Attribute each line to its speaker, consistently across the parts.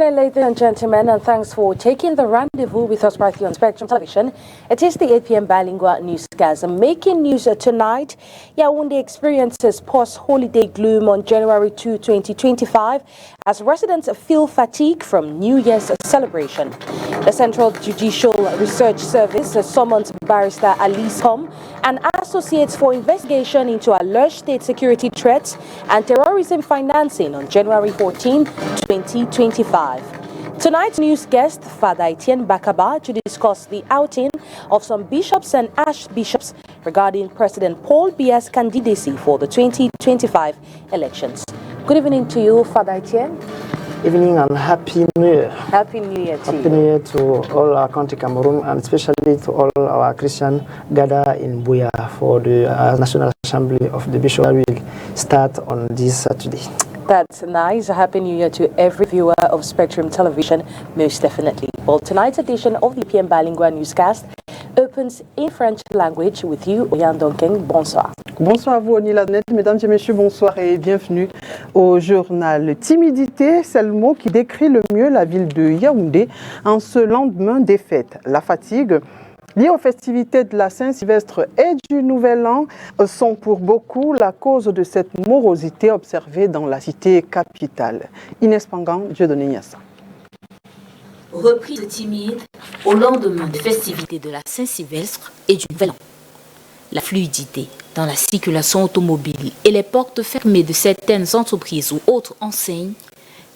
Speaker 1: evening, ladies and gentlemen, and thanks for taking the rendezvous with us right here on Spectrum Television. It is the 8 p.m. bilingual newscast. Making news tonight, Yaoundé experiences post-holiday gloom on January 2, 2025, as residents feel fatigue from New Year's celebration. The Central Judicial Research Service summoned Barrister Alice Hom and associates for investigation into alleged state security threats and terrorism financing on January 14, 2025. Tonight's news guest, Father Etienne Bakaba, to discuss the outing of some bishops and archbishops regarding President Paul Biya's candidacy for the 2025 elections. Good evening to you, Father Etienne.
Speaker 2: Evening and Happy New Year.
Speaker 1: Happy New Year to you.
Speaker 2: Happy New Year to all our country Cameroon, and especially to all our Christians gathered in Buea for the National Assembly of the Bishop that will start on this Saturday.
Speaker 1: That's nice. Happy New Year to every viewer of Spectrum Television, most definitely. Well, tonight's edition of the PM Bilingual Newscast opens in French language with you, Oyan Donkeng. Bonsoir.
Speaker 3: Bonsoir à vous, Oni Ladnet. Mesdames et messieurs, bonsoir et bienvenue au journal. Timidité, c'est le mot qui décrit le mieux la ville de Yaoundé en ce lendemain des fêtes. La fatigue liées aux festivités de la Saint-Sylvestre et du Nouvel An sont pour beaucoup la cause de cette morosité observée dans la cité capitale. Inès Pangan, Dieudonné Niassa.
Speaker 4: Reprise timide au lendemain des festivités de la Saint-Sylvestre et du Nouvel An. La fluidité dans la circulation automobile et les portes fermées de certaines entreprises ou autres enseignes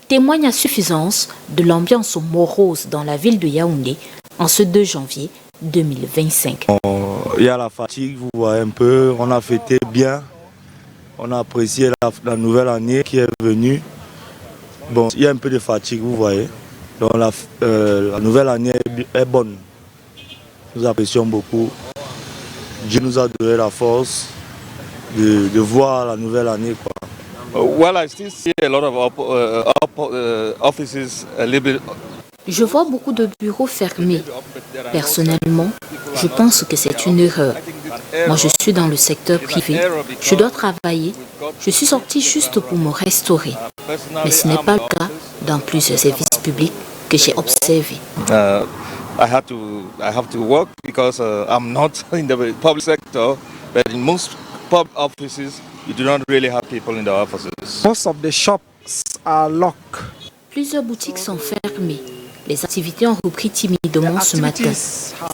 Speaker 4: témoignent à suffisance de l'ambiance morose dans la ville de Yaoundé en ce 2 janvier 2025.
Speaker 5: Il y a la fatigue, vous voyez un peu, on a fêté bien, on a apprécié la nouvelle année qui est venue. Bon, il y a un peu de fatigue, vous voyez. Donc la nouvelle année est bonne. Nous apprécions beaucoup. Dieu nous a donné la force de voir la nouvelle année, quoi.
Speaker 6: Well, I still see a lot of offices a little bit.
Speaker 4: Je vois beaucoup de bureaux fermés. Personnellement, je pense que c'est une erreur. Moi, je suis dans le secteur privé. Je dois travailler. Je suis sorti juste pour me restaurer. Mais ce n'est pas le cas dans plusieurs services publics que j'ai observés.
Speaker 6: I have to work because I'm not in the public sector, but in most public offices, you do not really have people in the offices.
Speaker 2: Most of the shops are locked.
Speaker 4: Plusieurs boutiques sont fermées. Les activités ont repris timidement ce matin,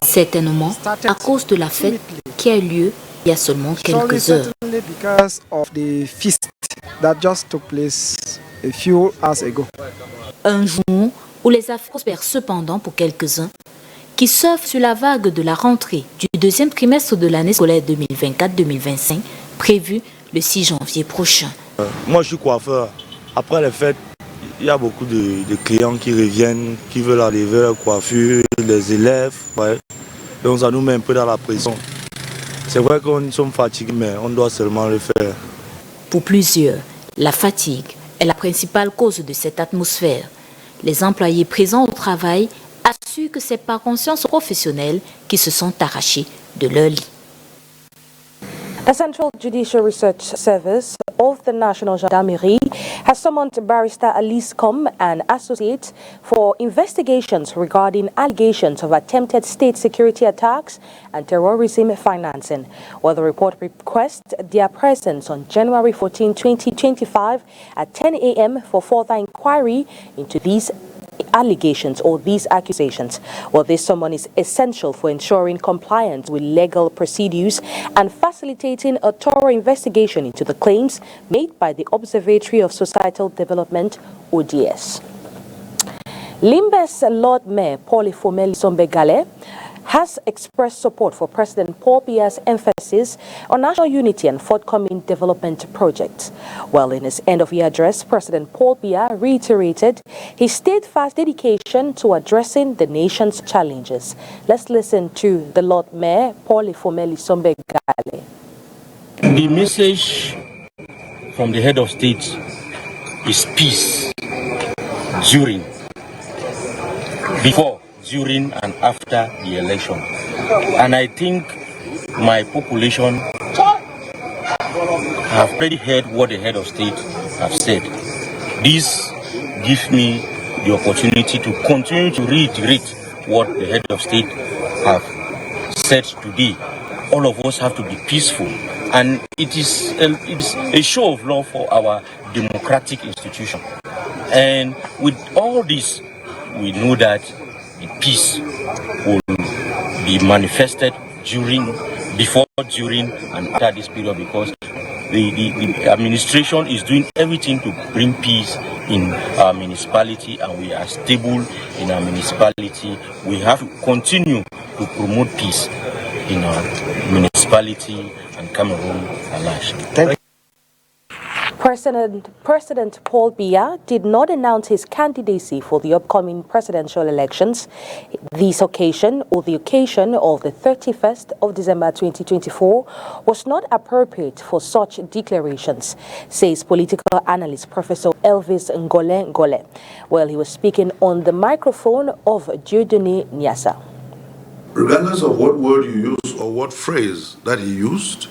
Speaker 4: certainement à cause de la fête qui a eu lieu il y a seulement quelques heures.
Speaker 2: Because of the feast that just took place a few hours ago.
Speaker 4: Un jour où les affaires prospèrent cependant pour quelques-uns qui surfent sur la vague de la rentrée du 2e trimestre de l'année scolaire 2024-2025 prévue le 6 janvier prochain.
Speaker 5: Moi, je suis coiffeur. Après les fêtes, il y a beaucoup de clients qui reviennent, qui veulent aller vers la coiffure, les élèves. Ouais. Donc ça nous met un peu dans la pression. C'est vrai qu'on sommes fatigués, mais on doit seulement le faire.
Speaker 4: Pour plusieurs, la fatigue est la principale cause de cette atmosphère. Les employés présents au travail assurent que c'est par conscience professionnelle qu'ils se sont arrachés de leur lit.
Speaker 1: The Central Judicial Research Service of the National Gendarmerie has summoned Barrister Alice Hom and associates for investigations regarding allegations of attempted state security attacks and terrorism financing. Well, the report requests their presence on January 14, 2025 at 10 a.m. for further inquiry into these allegations or these accusations. Well, this summon is essential for ensuring compliance with legal procedures and facilitating a thorough investigation into the claims made by the Observatory of Societal Development, ODS. Limbes Lord Mayor Paul Ifomeli Sombegale has expressed support for President Paul Biya's emphasis on national unity and forthcoming development projects. Well, in his end-of-year address, President Paul Biya reiterated his steadfast dedication to addressing the nation's challenges. Let's listen to the Lord Mayor Paul Ifomeli Sombegale.
Speaker 7: The message from the head of state is peace during, before, during and after the election. And I think my population have already heard what the head of state have said. This gives me the opportunity to continue to reiterate what the head of state have said today. All of us have to be peaceful, and it is a show of love for our democratic institution. And with all this, we know that the peace will be manifested before, during, and after this period, because the administration is doing everything to bring peace in our municipality, and we are stable in our municipality. We have to continue to promote peace in our municipality and Cameroon at large. Thank you.
Speaker 1: President Paul Biya did not announce his candidacy for the upcoming presidential elections. This occasion, or the occasion of the 31st of December 2024, was not appropriate for such declarations, says political analyst Professor Elvis Ngole while he was speaking on the microphone of Dieudonné Nyassa.
Speaker 8: Regardless of what word you use or what phrase that he used,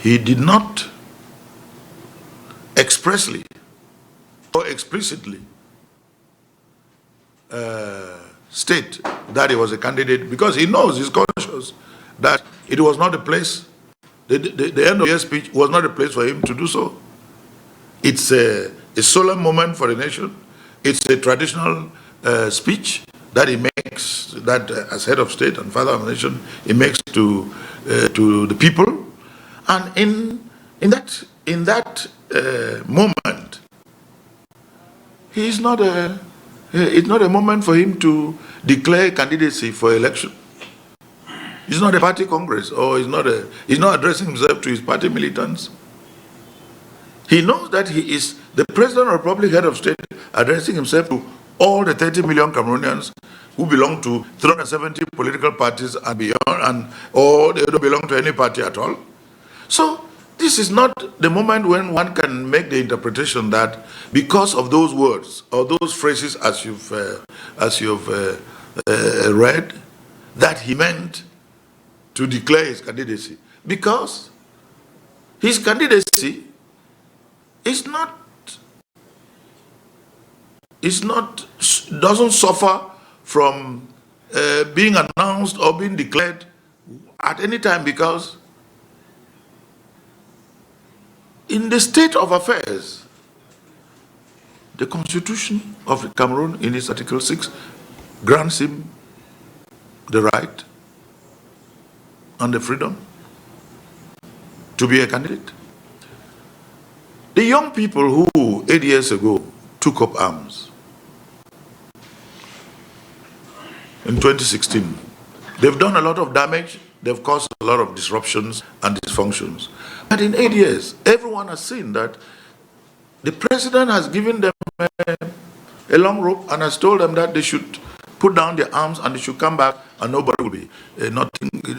Speaker 8: he did not expressly or explicitly state that he was a candidate, because he knows, he's conscious that it was not a place, the end of his speech was not a place for him to do so. It's a solemn moment for the nation. It's a traditional speech that he makes, that as head of state and father of the nation, he makes to the people. And in that moment, it's not a moment for him to declare candidacy for election. It's not a party congress, or he's not addressing himself to his party militants. He knows that he is the President of the Republic, head of state, addressing himself to all the 30 million Cameroonians who belong to 370 political parties and beyond, or they don't belong to any party at all. So this is not the moment when one can make the interpretation that because of those words or those phrases as you've read, that he meant to declare his candidacy, because his candidacy doesn't suffer from being announced or being declared at any time, because in the state of affairs, the Constitution of Cameroon, in its Article 6, grants him the right and the freedom to be a candidate. The young people who 8 years ago took up arms in 2016, they've done a lot of damage, they've caused a lot of disruptions and dysfunctions. But in 8 years, everyone has seen that the president has given them a long rope and has told them that they should put down their arms and they should come back, and nothing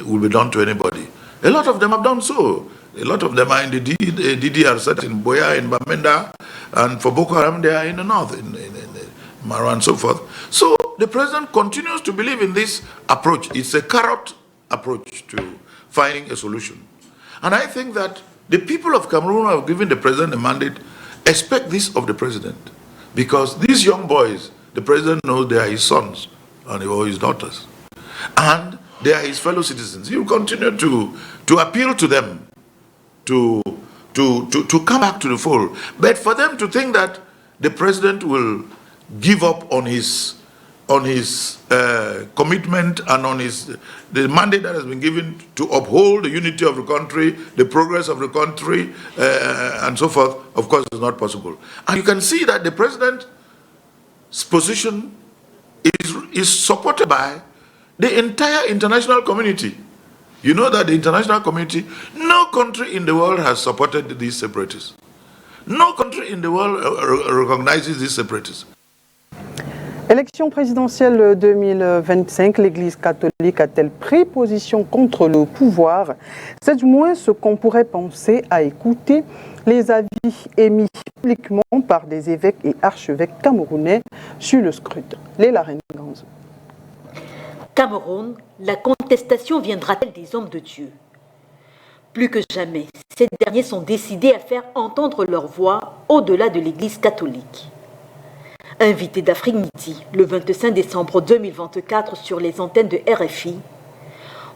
Speaker 8: will be done to anybody. A lot of them have done so. A lot of them are in the DDR, in Buea, in Bamenda, and for Boko Haram, they are in the north, in Mara and so forth. So the president continues to believe in this approach. It's a carrot approach to finding a solution. And I think that the people of Cameroon who have given the president a mandate expect this of the president, because these young boys, the president knows they are his sons and his daughters, and they are his fellow citizens. He will continue to appeal to them to come back to the fold. But for them to think that the president will give up on his commitment and on the mandate that has been given to uphold the unity of the country, the progress of the country, and so forth, of course, is not possible. And you can see that the president's position is supported by the entire international community. You know that the international community, no country in the world has supported these separatists. No country in the world recognizes these separatists.
Speaker 3: Élection présidentielle 2025, l'Église catholique a-t-elle pris position contre le pouvoir? C'est du moins ce qu'on pourrait penser à écouter les avis émis publiquement par des évêques et archevêques camerounais sur le scrutin. Léla Renganzo.
Speaker 9: Cameroun, la contestation viendra-t-elle des hommes de Dieu? Plus que jamais, ces derniers sont décidés à faire entendre leur voix au-delà de l'Église catholique. Invité d'Afrique Midi le 25 décembre 2024 sur les antennes de RFI,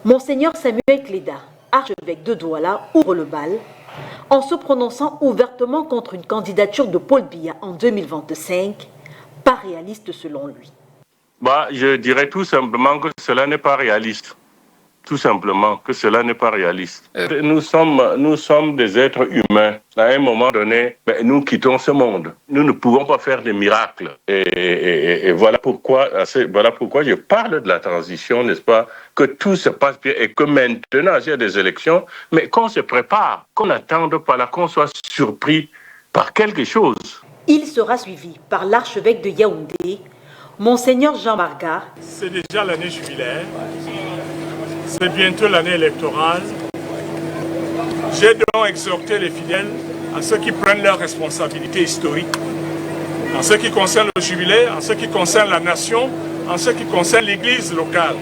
Speaker 9: Monseigneur Samuel Cléda, archevêque de Douala, ouvre le bal en se prononçant ouvertement contre une candidature de Paul Biya en 2025, pas réaliste selon lui.
Speaker 7: Je dirais tout simplement que cela n'est pas réaliste. Tout simplement que cela n'est pas réaliste. Nous sommes des êtres humains. À un moment donné, nous quittons ce monde. Nous ne pouvons pas faire des miracles. Et voilà pourquoi je parle de la transition, n'est-ce pas? Que tout se passe bien et que maintenant, il y a des élections, mais qu'on se prépare, qu'on n'attende pas là, qu'on soit surpris par quelque chose.
Speaker 9: Il sera suivi par l'archevêque de Yaoundé, Monseigneur Jean Marga.
Speaker 10: C'est déjà l'année jubilaire. C'est bientôt l'année électorale. J'ai donc exhorté les fidèles à ceux qui prennent leurs responsabilités historiques, en ce qui concerne le jubilé, en ce qui concerne la nation, en ce qui concerne l'église locale,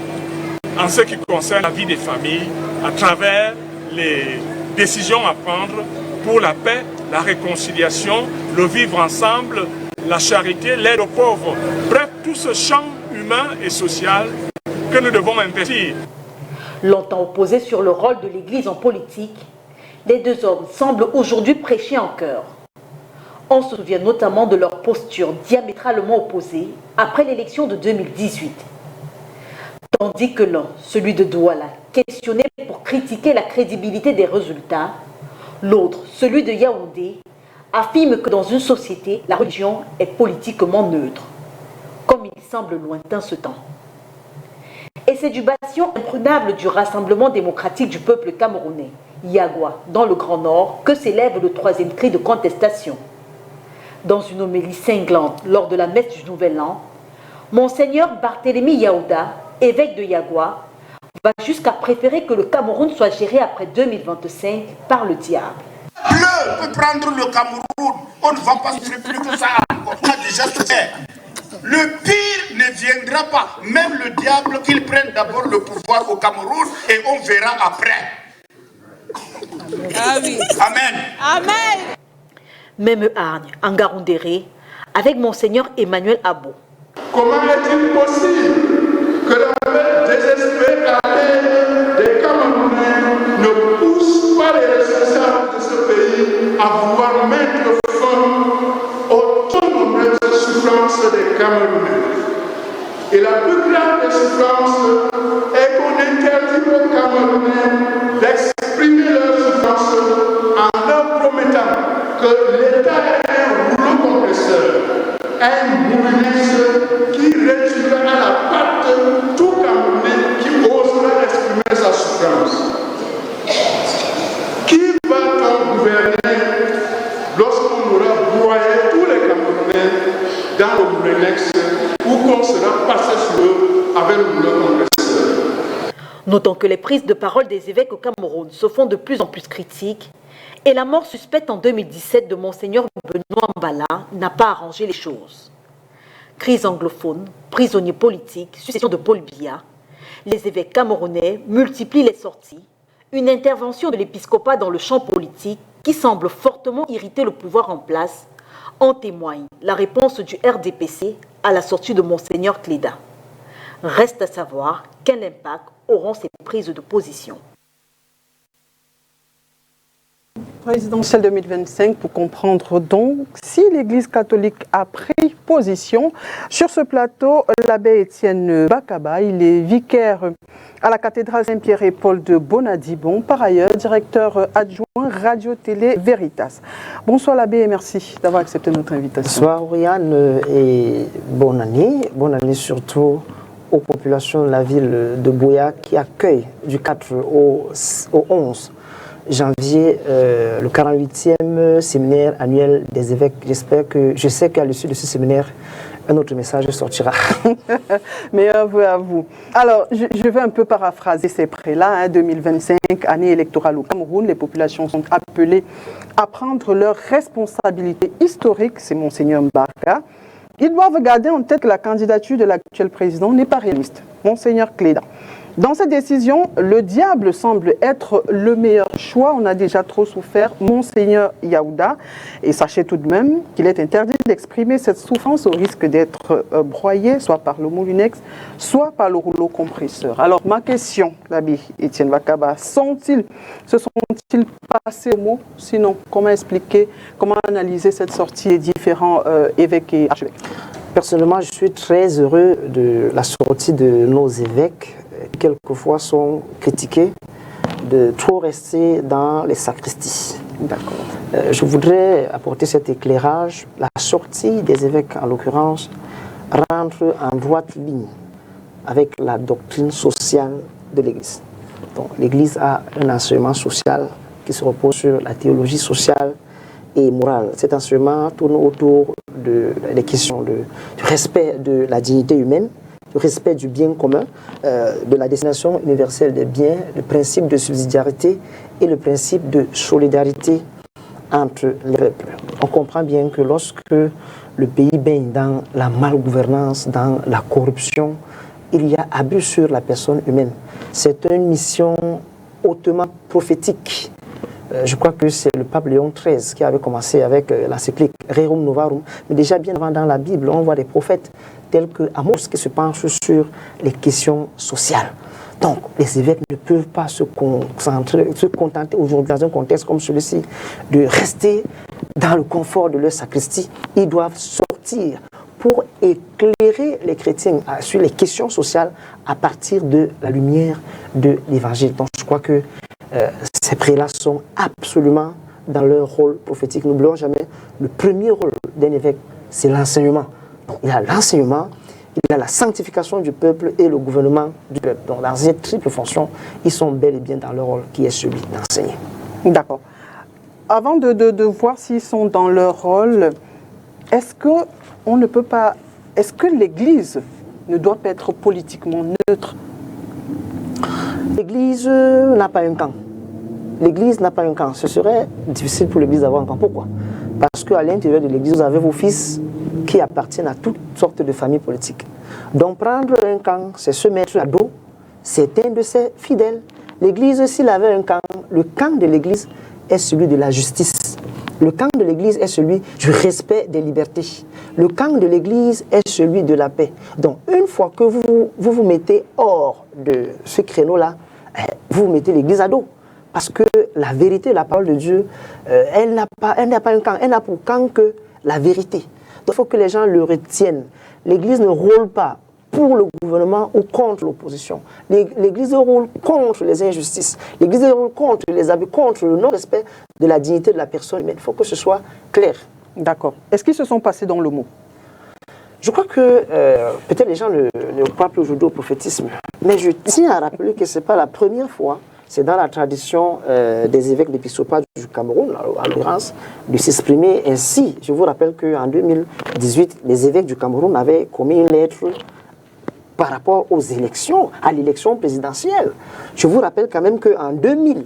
Speaker 10: en ce qui concerne la vie des familles, à travers les décisions à prendre pour la paix, la réconciliation, le vivre ensemble, la charité, l'aide aux pauvres. Bref, tout ce champ humain et social que nous devons investir.
Speaker 9: Longtemps opposés sur le rôle de l'Église en politique, les deux hommes semblent aujourd'hui prêcher en chœur. On se souvient notamment de leur posture diamétralement opposée après l'élection de 2018. Tandis que l'un, celui de Douala, questionné pour critiquer la crédibilité des résultats, l'autre, celui de Yaoundé, affirme que dans une société, la religion est politiquement neutre, comme il semble lointain ce temps. Et c'est du bastion imprenable du Rassemblement démocratique du peuple camerounais, Yagwa, dans le Grand Nord, que s'élève le troisième cri de contestation. Dans une homélie cinglante lors de la messe du Nouvel An, Monseigneur Barthélemy Yaouda, évêque de Yagwa, va jusqu'à préférer que le Cameroun soit géré après 2025 par le diable.
Speaker 11: Bleu peut prendre le Cameroun, on ne va pas se faire plus que ça, on a déjà fait. Le pire ne viendra pas, même le diable qu'il prenne d'abord le pouvoir au Cameroun et on verra après.
Speaker 9: Amen.
Speaker 11: Amen.
Speaker 9: Amen. Même hargne en Garoundéré avec Monseigneur Emmanuel Abo.
Speaker 12: Comment est-il possible que l'appel désespéré à l'aide des Camerounais ne pousse pas les responsables de ce pays à vouloir mettre fin aux trop nombreuses souffrances des Camerounais? Et la plus grande des souffrances est qu'on interdit aux Camerounais d'exprimer leurs souffrances en leur promettant que l'État est un rouleau compresseur, un moulinette qui réduira à la patte tout Camerounais qui osera exprimer sa souffrance. Qui va-t-on gouverner lorsqu'on aura broyé tous les Camerounais dans le moulinex ou qu'on sera passé sur eux avec le rouleau compresseur?
Speaker 9: Notons que les prises de parole des évêques au Cameroun se font de plus en plus critiques et la mort suspecte en 2017 de Monseigneur Benoît Mbala n'a pas arrangé les choses. Crise anglophone, prisonniers politiques, succession de Paul Biya, les évêques camerounais multiplient les sorties, une intervention de l'épiscopat dans le champ politique qui semble fortement irriter le pouvoir en place, en témoigne la réponse du RDPC à la sortie de Monseigneur Cléda. Reste à savoir quel impact auront ces prises de position.
Speaker 3: Présidentielle 2025 pour comprendre donc si l'Église catholique a pris position. Sur ce plateau, l'abbé Étienne Bakaba, il est vicaire à la cathédrale Saint-Pierre et Paul de Bonadibon, par ailleurs directeur adjoint Radio-Télé Veritas. Bonsoir l'abbé et merci d'avoir accepté notre invitation.
Speaker 2: Bonsoir Oriane et bonne année surtout aux populations de la ville de Buea qui accueille du 4 au 11 janvier le 48e séminaire annuel des évêques. Je sais qu'à l'issue de ce séminaire, un autre message sortira.
Speaker 3: Meilleur vœu à vous. Alors, je vais un peu paraphraser ces prélats. 2025, année électorale au Cameroun, les populations sont appelées à prendre leurs responsabilités historiques, c'est Monseigneur Mbarka. Ils doivent garder en tête que la candidature de l'actuel président n'est pas réaliste. Monseigneur Cléda, Dans cette décision, le diable semble être le meilleur choix. On a déjà trop souffert, Monseigneur Yaouda. Et sachez tout de même qu'il est interdit d'exprimer cette souffrance au risque d'être broyé, soit par le moulinex, soit par le rouleau compresseur. Alors, ma question, l'abbé Etienne Bakaba, se sont-ils passés au mot? Sinon, comment expliquer, comment analyser cette sortie des différents évêques et archevêques?
Speaker 2: Personnellement, je suis très heureux de la sortie de nos évêques. Quelquefois sont critiqués de trop rester dans les sacristies. D'accord. Je voudrais apporter cet éclairage. La sortie des évêques, en l'occurrence, rentre en droite ligne avec la doctrine sociale de l'Église. Donc, l'Église a un enseignement social qui se repose sur la théologie sociale et morale. Cet enseignement tourne autour des questions du respect de la dignité humaine, du respect du bien commun, de la destination universelle des biens, le principe de subsidiarité et le principe de solidarité entre les peuples. On comprend bien que lorsque le pays baigne dans la malgouvernance, dans la corruption, il y a abus sur la personne humaine. C'est une mission hautement prophétique. Je crois que c'est le pape Léon XIII qui avait commencé avec l'encyclique Rerum Novarum. Mais déjà bien avant dans la Bible, on voit des prophètes tels que Amos qui se penchent sur les questions sociales. Donc, les évêques ne peuvent pas se contenter aujourd'hui dans un contexte comme celui-ci de rester dans le confort de leur sacristie. Ils doivent sortir pour éclairer les chrétiens sur les questions sociales à partir de la lumière de l'Évangile. Donc, je crois que ces prélats sont absolument dans leur rôle prophétique. N'oublions jamais, le premier rôle d'un évêque, c'est l'enseignement. Il a l'enseignement, il a la sanctification du peuple et le gouvernement du peuple. Donc, dans cette triple fonction, ils sont bel et bien dans leur rôle qui est celui d'enseigner.
Speaker 3: D'accord. Avant de voir s'ils sont dans leur rôle, est-ce que l'Église ne doit pas être politiquement neutre?
Speaker 2: L'Église n'a pas un camp. L'Église n'a pas un camp. Ce serait difficile pour l'Église d'avoir un camp. Pourquoi? Parce qu'à l'intérieur de l'Église, vous avez vos fils qui appartiennent à toutes sortes de familles politiques. Donc prendre un camp, c'est se mettre à dos certains de ses fidèles. L'Église, s'il avait un camp, le camp de l'Église est celui de la justice. Le camp de l'Église est celui du respect des libertés. Le camp de l'Église est celui de la paix. Donc, une fois que vous mettez hors de ce créneau-là, vous mettez l'Église à dos. Parce que la vérité, la parole de Dieu, elle n'a pas un camp. Elle n'a pour camp que la vérité. Donc, il faut que les gens le retiennent. L'Église ne roule pas pour le gouvernement ou contre l'opposition. L'Église roule contre les injustices. L'Église roule contre les abus, contre le non-respect de la dignité de la personne. Mais il faut que ce soit clair.
Speaker 3: D'accord. Est-ce qu'ils se sont passés dans le mot?
Speaker 2: Je crois que peut-être les gens ne croient plus aujourd'hui au prophétisme. Mais je tiens à rappeler que ce n'est pas la première fois. C'est dans la tradition des évêques d'épiscopat du Cameroun, en l'occurrence, de s'exprimer ainsi. Je vous rappelle qu'en 2018, les évêques du Cameroun avaient commis une lettre par rapport aux élections, à l'élection présidentielle. Je vous rappelle quand même qu'en 2000,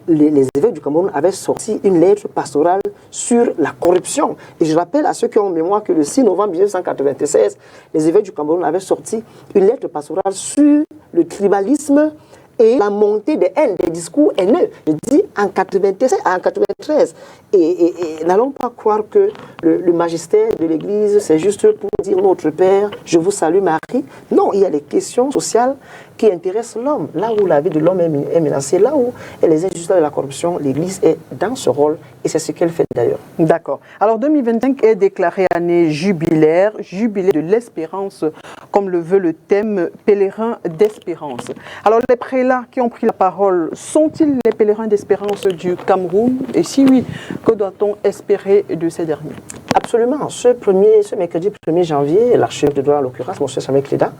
Speaker 2: les évêques du Cameroun avaient sorti une lettre pastorale sur la corruption. Et je rappelle à ceux qui ont en mémoire que le 6 novembre 1996, les évêques du Cameroun avaient sorti une lettre pastorale sur le tribalisme et la montée des haines, des discours haineux. Je dis en 93. Et n'allons pas croire que le magistère de l'Église, c'est juste pour dire notre Père, je vous salue Marie. Non, il y a des questions sociales qui intéressent l'homme. Là où la vie de l'homme est menacée, là où les injustices de la corruption, l'Église est dans ce rôle et c'est ce qu'elle fait d'ailleurs.
Speaker 3: D'accord. Alors 2025 est déclarée année jubilaire, jubilé de l'espérance, comme le veut le thème pèlerin d'espérance. Alors les prélats qui ont pris la parole, sont-ils les pèlerins d'espérance du Cameroun? Et si oui, que doit-on espérer de ces derniers?
Speaker 2: Absolument. Ce mercredi 1er janvier, l'archevêque de Douala, en l'occurrence, M. Samuel Cléda,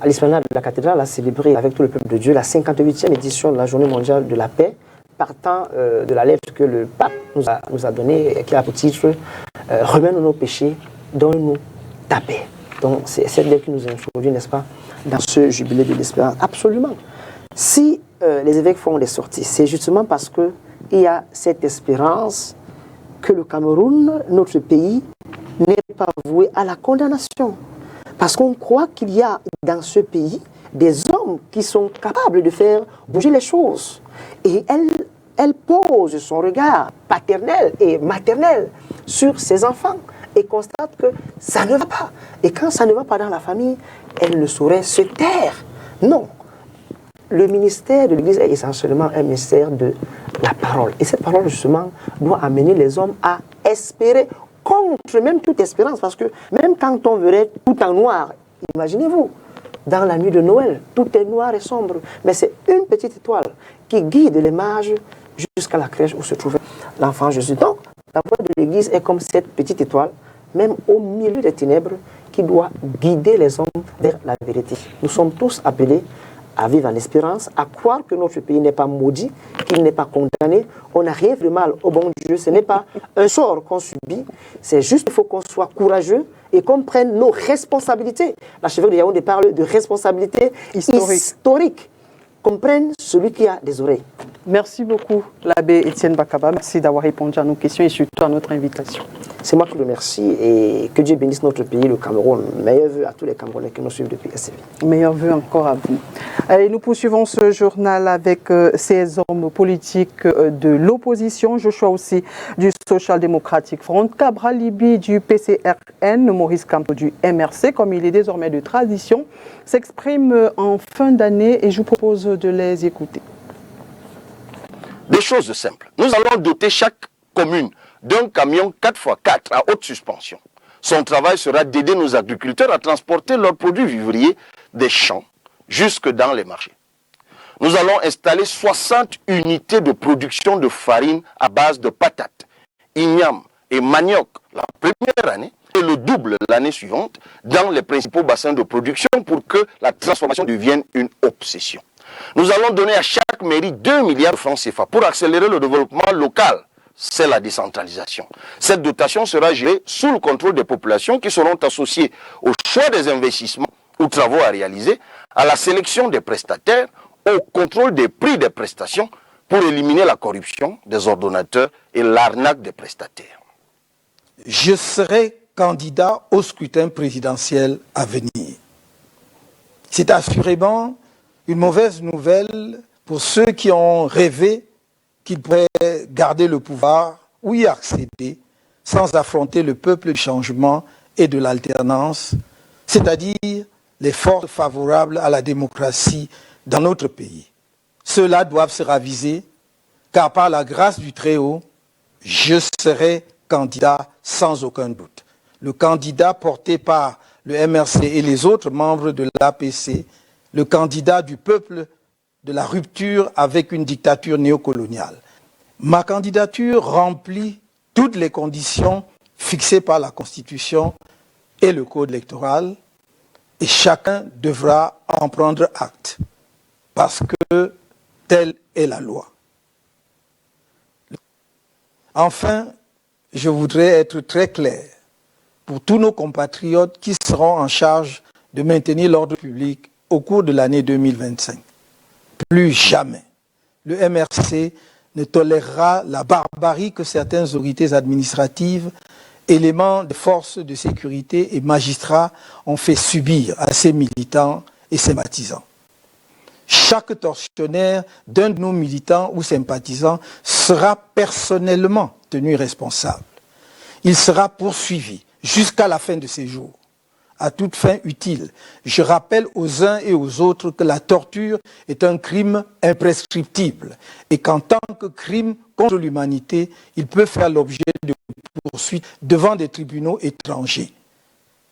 Speaker 2: à l'esplanade de la cathédrale, a célébré avec tout le peuple de Dieu la 58e édition de la Journée mondiale de la paix, partant de la lettre que le pape nous a donnée, qui a pour titre « Remets-nous nos péchés, donne-nous ta paix ». Donc c'est cette lettre qui nous introduit, n'est-ce pas, dans ce jubilé de l'espérance. Absolument. Si les évêques font des sorties, c'est justement parce qu'il y a cette espérance que le Cameroun, notre pays, n'est pas voué à la condamnation. Parce qu'on croit qu'il y a dans ce pays des hommes femmes qui sont capables de faire bouger les choses. Et elle pose son regard paternel et maternel sur ses enfants et constate que ça ne va pas. Et quand ça ne va pas dans la famille, elle ne saurait se taire. Non. Le ministère de l'Église est essentiellement un ministère de la parole. Et cette parole, justement, doit amener les hommes à espérer contre même toute espérance. Parce que même quand on verrait tout en noir, imaginez-vous, dans la nuit de Noël, tout est noir et sombre. Mais c'est une petite étoile qui guide les mages jusqu'à la crèche où se trouvait l'enfant Jésus. Donc, la voix de l'Église est comme cette petite étoile, même au milieu des ténèbres, qui doit guider les hommes vers la vérité. Nous sommes tous appelés à vivre en espérance, à croire que notre pays n'est pas maudit, qu'il n'est pas condamné. On n'a rien fait de mal au bon Dieu. Ce n'est pas un sort qu'on subit. C'est juste qu'il faut qu'on soit courageux et qu'on prenne nos responsabilités. L'archevêque de Yaoundé parle de responsabilité historique. Qu'on prenne celui qui a des oreilles.
Speaker 3: Merci beaucoup, l'abbé Étienne Bakaba. Merci d'avoir répondu à nos questions et surtout à notre invitation.
Speaker 2: C'est moi qui le remercie et que Dieu bénisse notre pays, le Cameroun. Meilleurs vœux à tous les Camerounais qui nous suivent depuis SCV.
Speaker 3: Meilleurs vœux encore à vous. Allez, nous poursuivons ce journal avec ces hommes politiques de l'opposition. Joshua aussi du Social Democratic Front, Cabral Libi du PCRN, Maurice Campo du MRC, comme il est désormais de tradition, s'expriment en fin d'année et je vous propose de les écouter.
Speaker 7: Des choses simples. Nous allons doter chaque commune d'un camion 4x4 à haute suspension. Son travail sera d'aider nos agriculteurs à transporter leurs produits vivriers des champs jusque dans les marchés. Nous allons installer 60 unités de production de farine à base de patates, igname et manioc la première année et le double l'année suivante dans les principaux bassins de production pour que la transformation devienne une obsession. Nous allons donner à chaque mairie 2 milliards de francs CFA pour accélérer le développement local. C'est la décentralisation. Cette dotation sera gérée sous le contrôle des populations qui seront associées au choix des investissements ou travaux à réaliser, à la sélection des prestataires, au contrôle des prix des prestations pour éliminer la corruption des ordonnateurs et l'arnaque des prestataires.
Speaker 13: Je serai candidat au scrutin présidentiel à venir. C'est assurément une mauvaise nouvelle pour ceux qui ont rêvé qu'ils pourraient garder le pouvoir ou y accéder sans affronter le peuple du changement et de l'alternance, c'est-à-dire les forces favorables à la démocratie dans notre pays. Ceux-là doivent se raviser, car par la grâce du Très-Haut, je serai candidat sans aucun doute. Le candidat porté par le MRC et les autres membres de l'APC, le candidat du peuple de la rupture avec une dictature néocoloniale. Ma candidature remplit toutes les conditions fixées par la Constitution et le Code électoral et chacun devra en prendre acte parce que telle est la loi. Enfin, je voudrais être très clair pour tous nos compatriotes qui seront en charge de maintenir l'ordre public au cours de l'année 2025. Plus jamais, le MRC ne tolérera la barbarie que certaines autorités administratives, éléments de forces de sécurité et magistrats ont fait subir à ses militants et sympathisants. Chaque tortionnaire d'un de nos militants ou sympathisants sera personnellement tenu responsable. Il sera poursuivi jusqu'à la fin de ses jours. À toute fin utile, je rappelle aux uns et aux autres que la torture est un crime imprescriptible et qu'en tant que crime contre l'humanité, il peut faire l'objet de poursuites devant des tribunaux étrangers.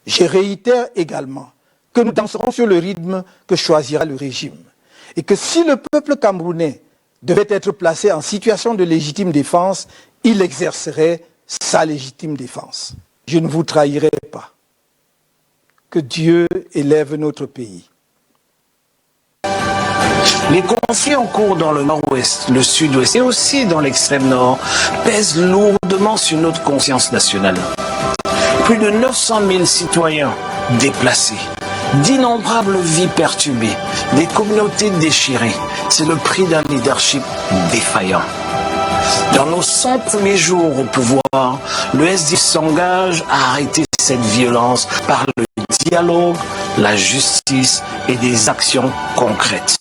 Speaker 13: Je réitère également que nous danserons sur le rythme que choisira le régime et que si le peuple camerounais devait être placé en situation de légitime défense, il exercerait sa légitime défense. Je ne vous trahirai pas. Que Dieu élève notre pays.
Speaker 14: Les conflits en cours dans le nord-ouest, le sud-ouest et aussi dans l'extrême nord pèsent lourdement sur notre conscience nationale. Plus de 900 000 citoyens déplacés, d'innombrables vies perturbées, des communautés déchirées. C'est le prix d'un leadership défaillant. Dans nos 100 premiers jours au pouvoir, le SDF s'engage à arrêter cette violence par le dialogue, la justice et des actions concrètes.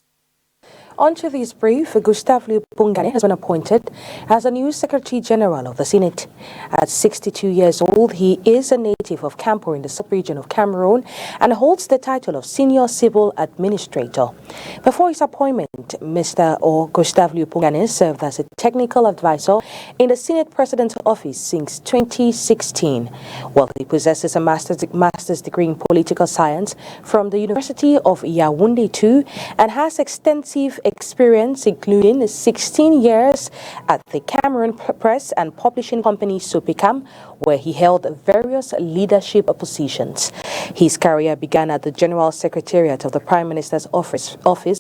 Speaker 1: On to this brief, Gustave Lupungane has been appointed as the new Secretary General of the Senate. At 62 years old, he is a native of Campo in the sub-region of Cameroon and holds the title of Senior Civil Administrator. Before his appointment, Mr. Gustave Lupungane served as a technical advisor in the Senate President's office since 2016. Well, he possesses a master's degree in political science from the University of Yaoundé too, and has extensive experience including 16 years at the Cameroon Press and Publishing Company Supicam, where he held various leadership positions. His career began at the General Secretariat of the Prime Minister's office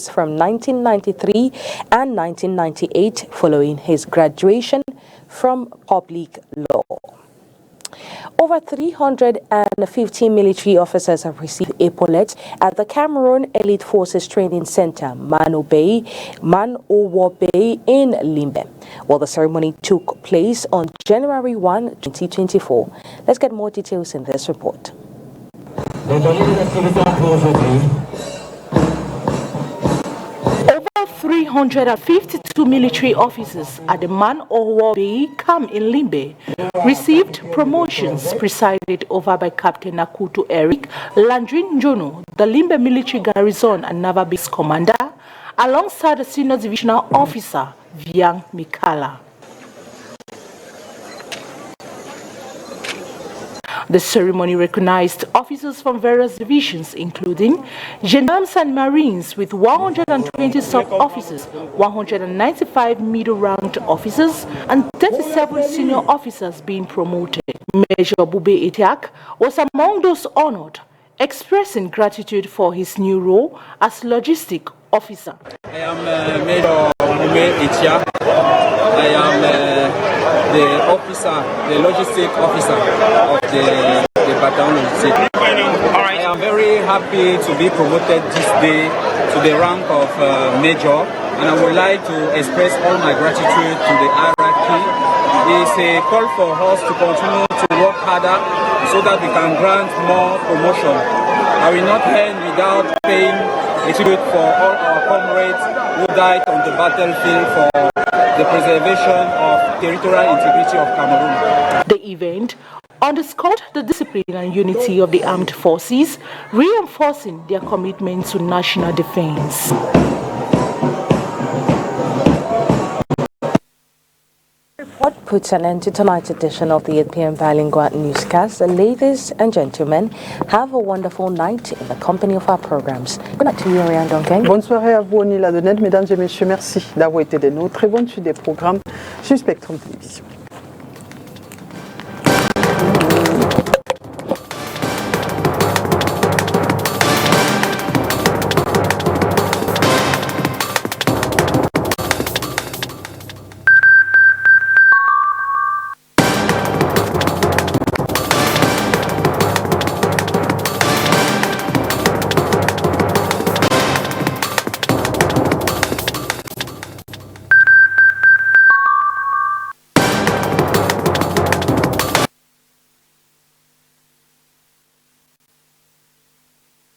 Speaker 1: from 1993 and 1998 following his graduation from public law. Over 350 military officers have received epaulettes at the Cameroon Elite Forces Training Center, Manowo Bay in Limbe. Well, the ceremony took place on January 1, 2024. Let's get more details in this report.
Speaker 15: 352 military officers at the Manowo Bay camp in Limbe received promotions presided over by Captain Nakuto Eric Landrin Jono, the Limbe military garrison and naval base commander, alongside the senior divisional officer Viang Mikala. The ceremony recognized officers from various divisions, including Gendarmes and Marines with 120 sub-officers, 195 middle-ranked officers, and 37 senior officers being promoted. Major Bube Etiak was among those honored, expressing gratitude for his new role as logistic officer.
Speaker 16: I am Major Bube Etiak. I am the logistic officer of the battalion. I am very happy to be promoted this day to the rank of Major, and I would like to express all my gratitude to the hierarchy. It's a call for us to continue to work harder so that we can grant more promotion. I will not end without paying a tribute for all our comrades who died on the battlefield for the preservation of territorial integrity of Cameroon.
Speaker 15: The event underscored the discipline and unity of the armed forces, reinforcing their commitment to national defense.
Speaker 1: What puts an end to tonight's edition of the 8 p.m. Bilingual newscast. Ladies and gentlemen, have a wonderful night in the company of our programs. Good night to you, Ariane Duncan.
Speaker 3: Bonne soirée à vous, Onila Denette. Mesdames et messieurs, merci d'avoir été des nôtres. Très bonne suite des programmes sur Spectrum Télévision.